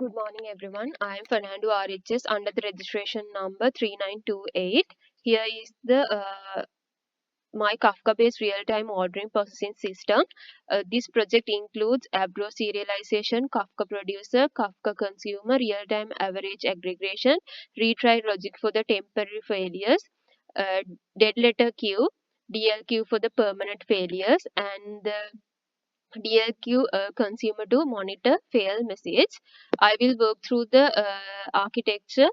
Good morning, everyone. I am Fernando RHS under the registration number 3928. Here is the my Kafka-based real-time ordering processing system. This project includes Abro serialization, Kafka producer, Kafka consumer, real-time average aggregation, retry logic for the temporary failures, dead letter queue, DLQ for the permanent failures, and the DLQ consumer to monitor fail message. I will work through the architecture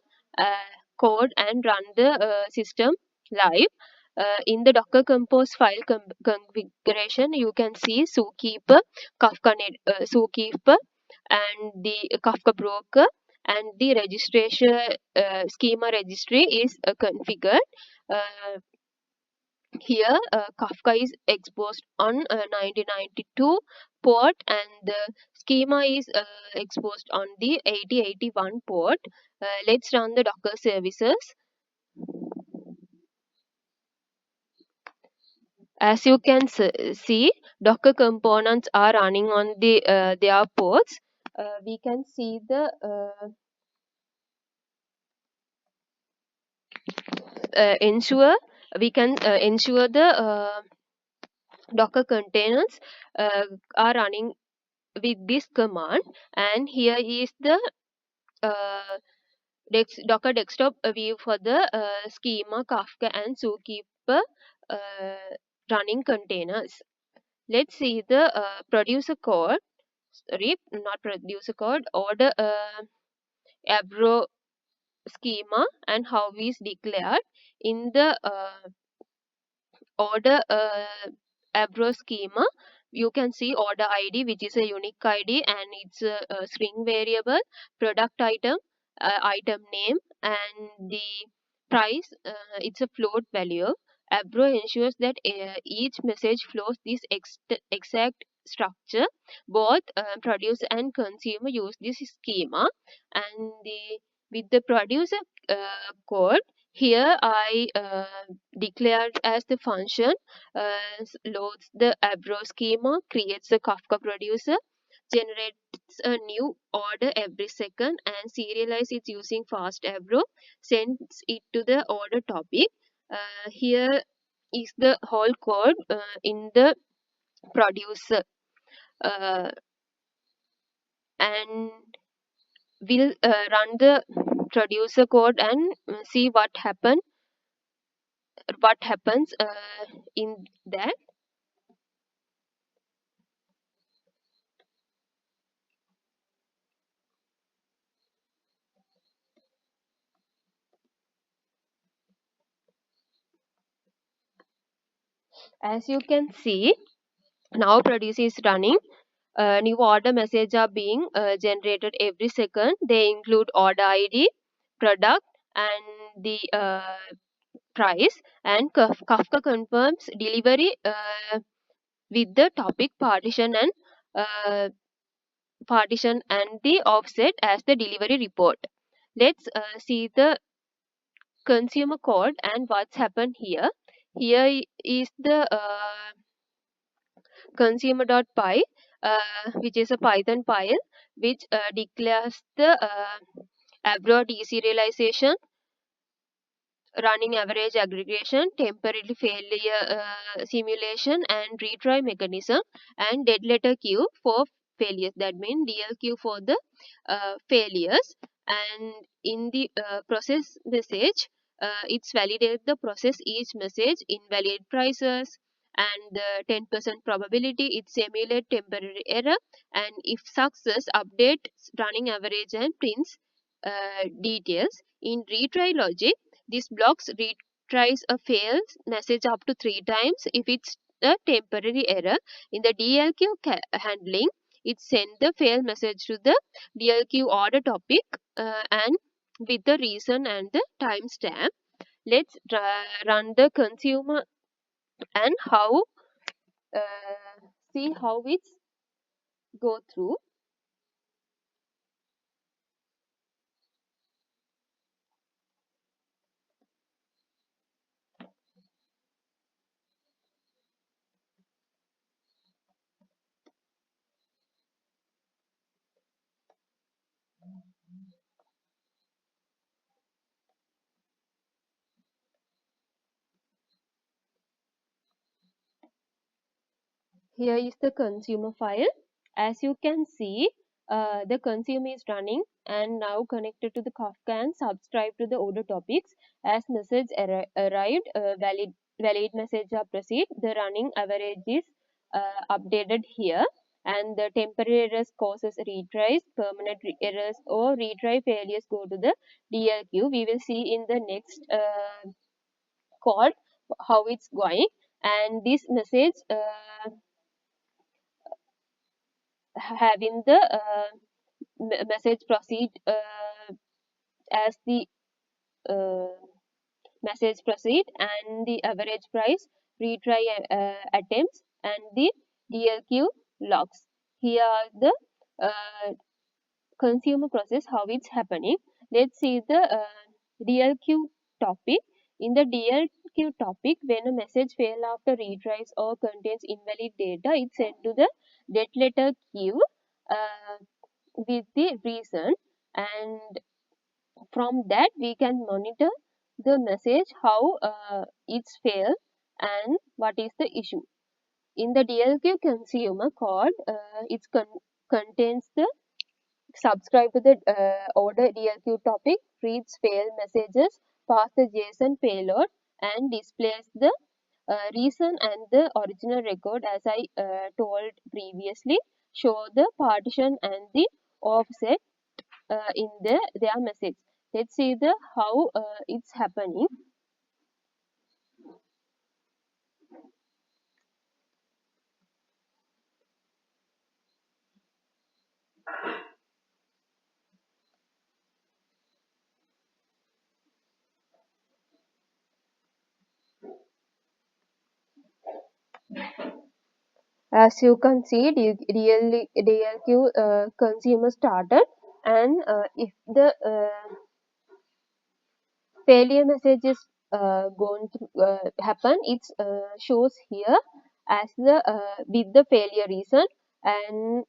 code and run the system live. In the Docker Compose file configuration, you can see zookeeper, zookeeper, and the Kafka broker, and the registration schema registry is configured. Uh, Here, Kafka is exposed on 1992 port, and the schema is exposed on the 8081 port. Let's run the Docker services. As you can see, Docker components are running on their ports. We can see the ensure we can ensure the Docker containers are running with this command, and here is the uh, Docker desktop view for the schema, Kafka, and Zookeeper running containers. Let's see the producer code. Sorry, not producer code. Order Abro schema and how is declared in the order Abro schema. You can see order ID, which is a unique ID, and it's a string variable, product item, item name, and the price. It's a float value. Abro ensures that each message flows this exact structure. Both producer and consumer use this schema, and with the producer code here I declared as the function loads the Abro schema, creates a Kafka producer, generates a new order every second, and serializes it using fast Abro, sends it to the order topic. Here is the whole code in the producer, uh, and we'll run the producer code and see what happens in that. As you can see, now producer is running. New order message are being generated every second. They include order ID, product, and the price. And Kafka confirms delivery with the topic uh, partition and the offset as the delivery report. Let's see the consumer code and what's happened here. Here is the consumer.py, which is a Python file which declares the Abro deserialization, running average aggregation, temporary failure simulation, and retry mechanism, and dead letter queue for failures. That means DLQ for the failures. And in the process message, it's validate the process each message, invalid prices, and the 10% probability it simulate temporary error, and if success update running average and prints details. In retry logic, this blocks retries a failed message up to 3 times if it's a temporary error. In the DLQ handling, it sends the failed message to the DLQ order topic and with the reason and the timestamp. Let's run the consumer and how see how it's go through. Here is the consumer file. As you can see, the consumer is running and now connected to the Kafka and subscribe to the order topics. As message arrived, valid message are proceed. The running average is updated here, and the temporary errors causes retries, permanent errors or retry failures go to the DLQ. We will see in the next code how it's going, and this message having the message proceed as the uh, message proceed, and the average price, retry attempts, and the DLQ logs. Here are the consumer process, how it's happening. Let's see the DLQ topic. In the DLQ topic, when a message fails after retries or contains invalid data, it's sent to the dead letter queue with the reason, and from that we can monitor the message how it's failed and what is the issue. In the DLQ consumer code, it contains the subscribe to the order DLQ topic, reads fail messages, pass the JSON payload, and displays the reason and the original record as I told previously. Show the partition and the offset in their message. Let's see the how it's happening. As you can see, DLQ consumer started, and if the failure message is going to happen, it shows here as the with the failure reason and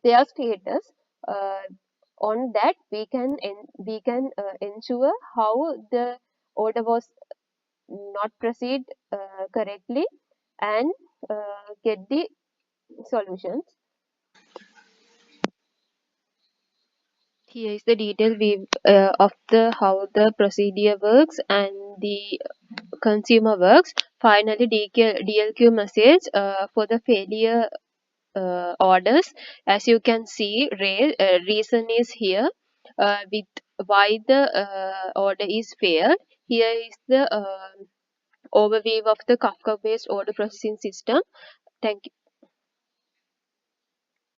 their status. uh, on that we can ensure how the order was not proceed correctly, and get the solutions. Here is the detail of the how the procedure works and the consumer works. Finally, DLQ message for the failure orders. As you can see, reason is here with why the order is failed. Here is the overview of the Kafka based order processing system. Thank you.